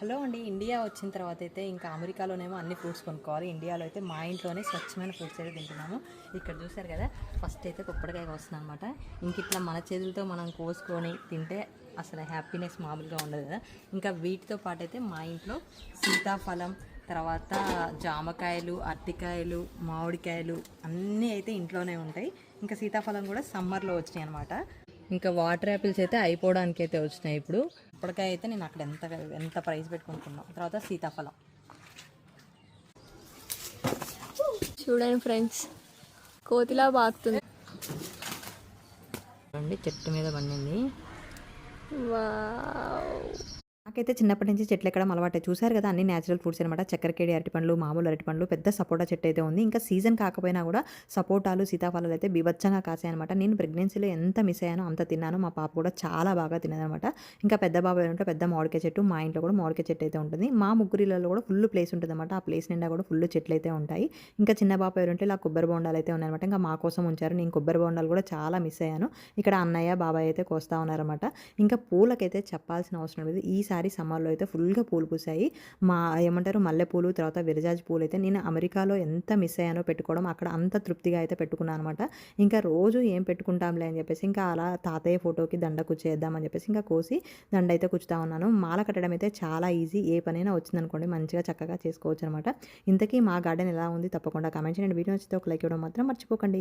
Hello అండి. India వచ్చిన తర్వాత అయితే ఇంకా అమెరికాలోనేమో అన్ని ఫ్రూట్స్ కొనుక్కోవాలి. ఇండియాలో అయితే మా ఇంట్లోనే స్వచ్ఛమైన ఫ్రూట్స్ అయితే తింటున్నాము. ఇక్కడ చూసారు కదా, ఫస్ట్ అయితే పొప్పడికాయ కోస్తున్నాను అనమాట. ఇంక ఇట్లా మన చేతులతో మనం కోసుకొని తింటే అసలు హ్యాపీనెస్ మామూలుగా ఉండదు కదా. ఇంకా వీటితో పాటు అయితే మా ఇంట్లో సీతాఫలం, తర్వాత జామకాయలు, అరటికాయలు, మామిడికాయలు అన్నీ అయితే ఇంట్లోనే ఉంటాయి. ఇంకా సీతాఫలం కూడా సమ్మర్లో వచ్చినాయి అనమాట. ఇంకా వాటర్ యాపిల్స్ అయితే అయిపోవడానికి అయితే వచ్చినాయి. ఇప్పటికాయ అయితే నేను అక్కడ ఎంత ప్రైస్ పెట్టుకుంటున్నాను. తర్వాత సీతాఫలం చూడండి ఫ్రెండ్స్, కోతిలా బాగుతుంది. చెట్టు మీద పండింది. వావ్, నాకైతే చిన్నప్పటి నుంచి చెట్లు ఎక్కడం అలవాటే. చూసారు కదా, అన్ని న్యాచురల్ ఫ్రూట్స్ అనమాట. చక్కెరకేడి అరటిపండ్లు, మామూలు అరటిపండ్లు, పెద్ద సపోటా చెట్టు అయితే ఉంది. ఇంకా సీజన్ కాకపోయినా కూడా సపోటాలు, సీతాఫలాలు అయితే బీభత్సంగా కాసాయి అనమాట. నేను ప్రెగ్నెన్సీలో ఎంత మిస్ అయ్యానో అంత తిన్నాను. మా పాప కూడా చాలా బాగా తినదనమాట. ఇంకా పెద్ద బాబాయ్ ఉంటే పెద్ద మామిడికాయ చెట్టు, మా ఇంట్లో కూడా మామిడికాయ చెట్టు అయితే ఉంటుంది. మా ముగ్గురిలో కూడా ఫుల్ ప్లేస్ ఉంటుంది అనమాట. ఆ ప్లేస్ నిండా కూడా ఫుల్ చెట్లు అయితే ఉంటాయి. ఇంకా చిన్న బాబాయ్ ఉంటే ఇలా కొబ్బరి బొండాలు అయితే ఉన్నాయన్నమాట. ఇంకా మా కోసం ఉంచారు. నేను కొబ్బరి బొండాలు కూడా చాలా మిస్ అయ్యాను. ఇక్కడ అన్నయ్య, బాబాయ్ అయితే కోస్తా ఉన్నారన్నమాట. ఇంకా పూలకైతే చెప్పాల్సిన అవసరం లేదు. ఈసారి సమ్మర్లో అయితే ఫుల్గా పూలు పూసాయి. ఏమంటారు, మల్లెపూలు, తర్వాత విరజాజి పూలు అయితే నేను అమెరికాలో ఎంత మిస్ అయ్యానో పెట్టుకోవడం, అక్కడ అంత తృప్తిగా అయితే పెట్టుకున్నాను అనమాట. ఇంకా రోజు ఏం పెట్టుకుంటాంలే అని చెప్పేసి ఇంకా అలా తాతయ్య ఫోటోకి దండ కుచ్చేద్దామని చెప్పేసి ఇంకా కోసి దండ అయితే కుచ్చుతా ఉన్నాను. మాల కట్టడం అయితే చాలా ఈజీ. ఏ పనైనా వచ్చిందనుకోండి మంచిగా చక్కగా చేసుకోవచ్చు అనమాట. ఇంతకీ మా గార్డెన్ ఎలా ఉంది తప్పకుండా కామెంట్ చేయండి. వీడియో నచ్చితే ఒక లైక్ ఇవ్వడం మాత్రం మర్చిపోకండి.